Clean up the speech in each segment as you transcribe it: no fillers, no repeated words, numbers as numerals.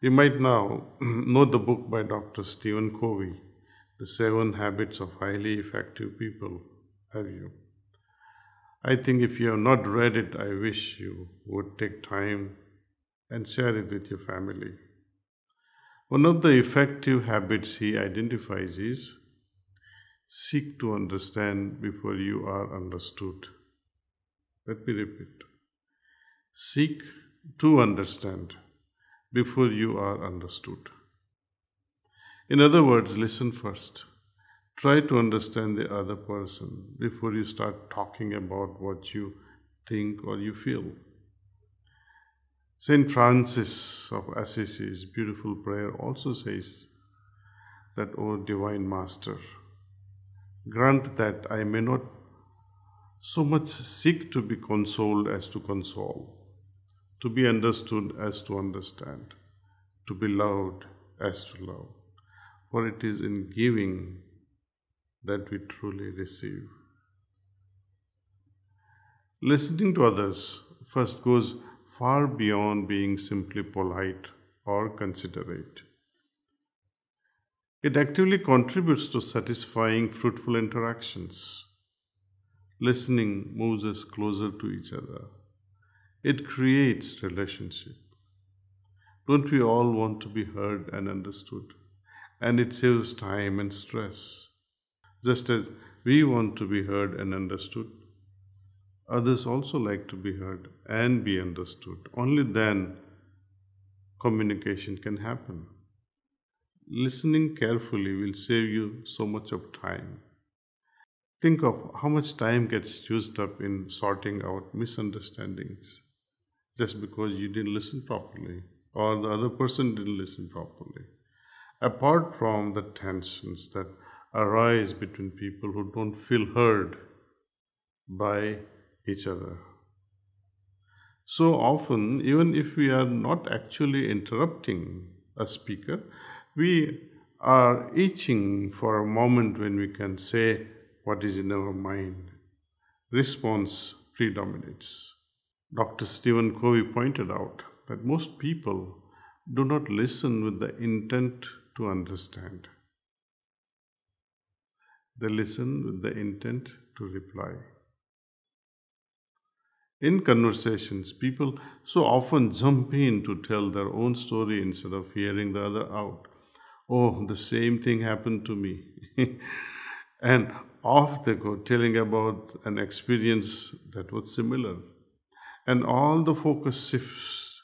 You might now know the book by Dr. Stephen Covey, The 7 Habits of Highly Effective People. Have you? I think if you have not read it, I wish you would take time and share it with your family. One of the effective habits he identifies is seek to understand before you are understood. Let me repeat. Seek to understand before you are understood. In other words, listen first. Try to understand the other person before you start talking about what you think or you feel. Saint Francis of Assisi's beautiful prayer also says that, O Divine Master, grant that I may not so much seek to be consoled as to console, to be understood as to understand, to be loved as to love. For it is in giving that we truly receive. Listening to others first goes far beyond being simply polite or considerate. It actively contributes to satisfying, fruitful interactions. Listening moves us closer to each other. It creates relationship. Don't we all want to be heard and understood? And it saves time and stress. Just as we want to be heard and understood, others also like to be heard and be understood. Only then communication can happen. Listening carefully will save you so much of time. Think of how much time gets used up in sorting out misunderstandings just because you didn't listen properly or the other person didn't listen properly. Apart from the tensions that arise between people who don't feel heard by each other. So often, even if we are not actually interrupting a speaker, we are itching for a moment when we can say what is in our mind. Response predominates. Dr. Stephen Covey pointed out that most people do not listen with the intent to understand. They listen with the intent to reply. In conversations, people so often jump in to tell their own story instead of hearing the other out. Oh, the same thing happened to me. And off they go, telling about an experience that was similar. And all the focus shifts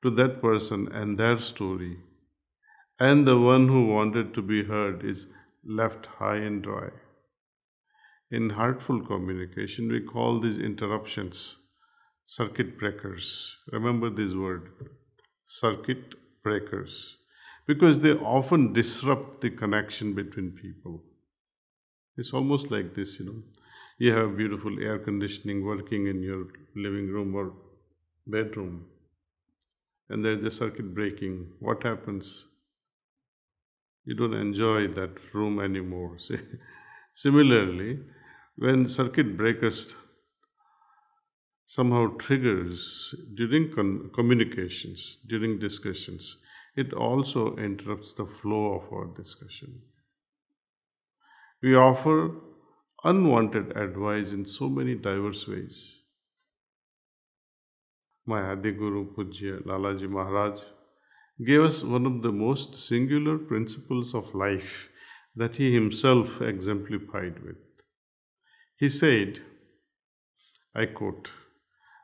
to that person and their story. And the one who wanted to be heard is left high and dry. In heartful communication, we call these interruptions circuit breakers. Remember this word, circuit breakers, because they often disrupt the connection between people. It's almost like this, You have beautiful air conditioning working in your living room or bedroom, and there's a circuit breaking. What happens? You don't enjoy that room anymore. Similarly, when circuit breakers somehow triggers during communications, during discussions, it also interrupts the flow of our discussion. We offer unwanted advice in so many diverse ways. My Adiguru Pujya Lalaji Maharaj gave us one of the most singular principles of life that he himself exemplified with. He said, I quote,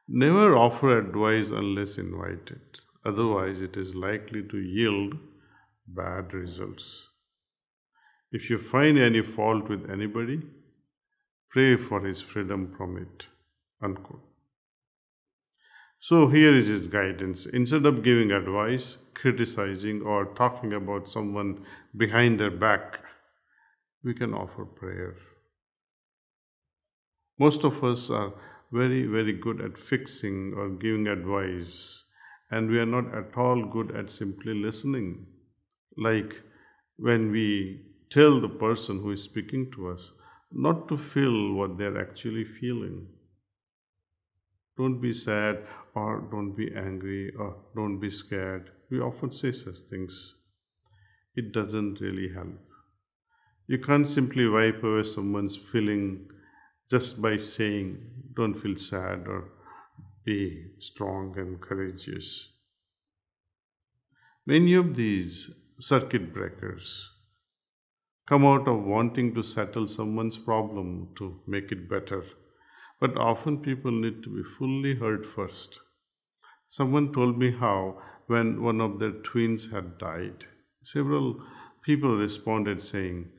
"Never offer advice unless invited, otherwise it is likely to yield bad results. If you find any fault with anybody, pray for his freedom from it." Unquote. So here is his guidance. Instead of giving advice, criticizing, or talking about someone behind their back, we can offer prayer. Most of us are very, very good at fixing or giving advice, and we are not at all good at simply listening. Like when we tell the person who is speaking to us not to feel what they're actually feeling. Don't be sad, or don't be angry, or don't be scared. We often say such things. It doesn't really help. You can't simply wipe away someone's feeling just by saying, don't feel sad or be strong and courageous. Many of these circuit breakers come out of wanting to settle someone's problem to make it better. But often people need to be fully heard first. Someone told me how, when one of their twins had died, several people responded saying,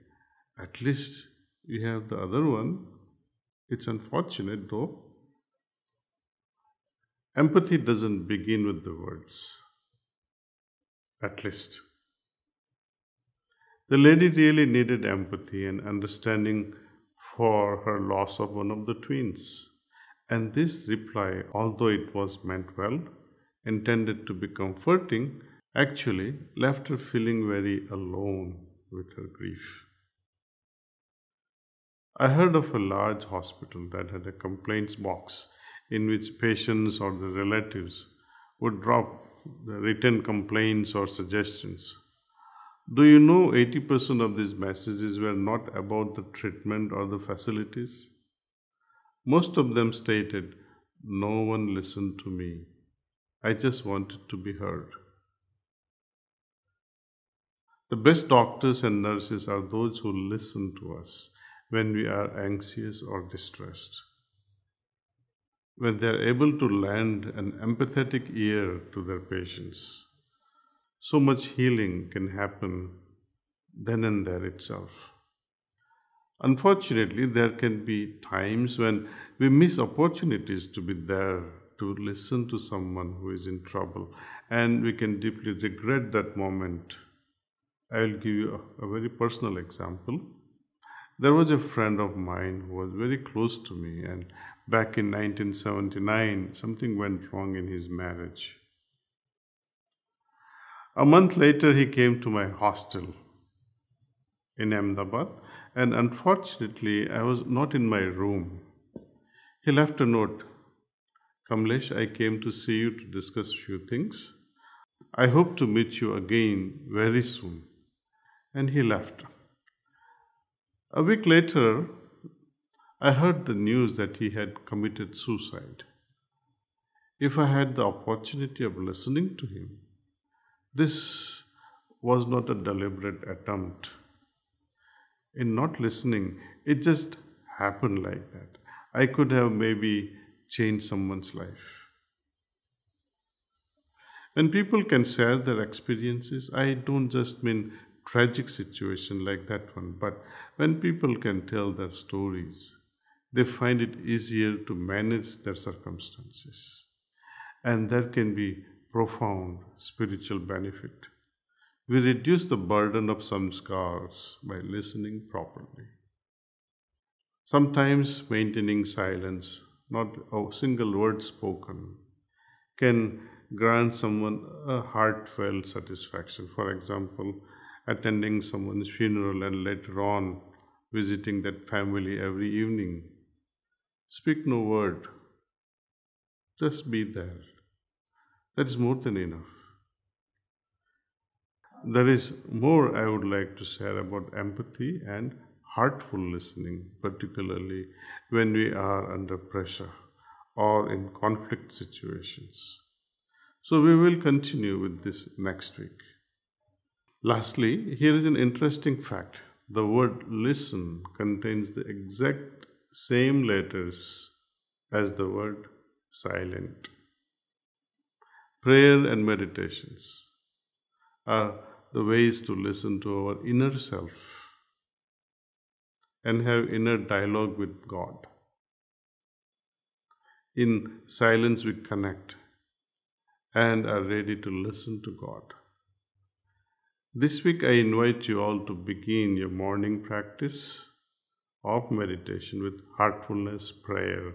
"At least you have the other one. It's unfortunate though." Empathy doesn't begin with the words, at least. The lady really needed empathy and understanding for her loss of one of the twins. And this reply, although it was meant well, intended to be comforting, actually left her feeling very alone with her grief. I heard of a large hospital that had a complaints box in which patients or the relatives would drop the written complaints or suggestions. Do you know 80% of these messages were not about the treatment or the facilities? Most of them stated, "No one listened to me. I just wanted to be heard." The best doctors and nurses are those who listen to us when we are anxious or distressed. When they are able to lend an empathetic ear to their patients, so much healing can happen then and there itself. Unfortunately, there can be times when we miss opportunities to be there to listen to someone who is in trouble, and we can deeply regret that moment. I will give you a very personal example. There was a friend of mine who was very close to me, and back in 1979, something went wrong in his marriage. A month later, he came to my hostel in Ahmedabad, and unfortunately, I was not in my room. He left a note. "Kamlesh, I came to see you to discuss few things. I hope to meet you again very soon." And he left. A week later, I heard the news that he had committed suicide. If I had the opportunity of listening to him, this was not a deliberate attempt. In not listening, it just happened like that. I could have maybe changed someone's life. When people can share their experiences, I don't just mean tragic situation like that one, but when people can tell their stories, they find it easier to manage their circumstances. And there can be profound spiritual benefit. We reduce the burden of some scars by listening properly. Sometimes maintaining silence, not a single word spoken, can grant someone a heartfelt satisfaction. For example, attending someone's funeral and later on visiting that family every evening. Speak no word, just be there. That is more than enough. There is more I would like to share about empathy and heartful listening, particularly when we are under pressure or in conflict situations. So we will continue with this next week. Lastly, here is an interesting fact. The word listen contains the exact same letters as the word silent. Prayer and meditations are the ways to listen to our inner self and have inner dialogue with God. In silence, we connect and are ready to listen to God. This week, I invite you all to begin your morning practice of meditation with heartfulness prayer.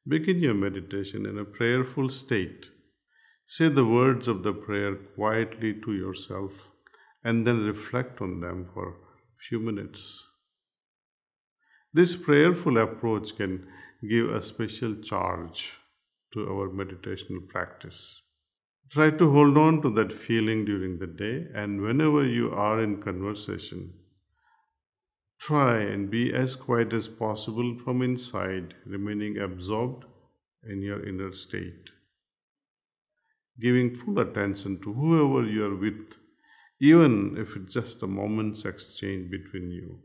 Begin your meditation in a prayerful state. Say the words of the prayer quietly to yourself and then reflect on them for a few minutes. This prayerful approach can give a special charge to our meditational practice. Try to hold on to that feeling during the day, and whenever you are in conversation, try and be as quiet as possible from inside, remaining absorbed in your inner state, giving full attention to whoever you are with, even if it's just a moment's exchange between you.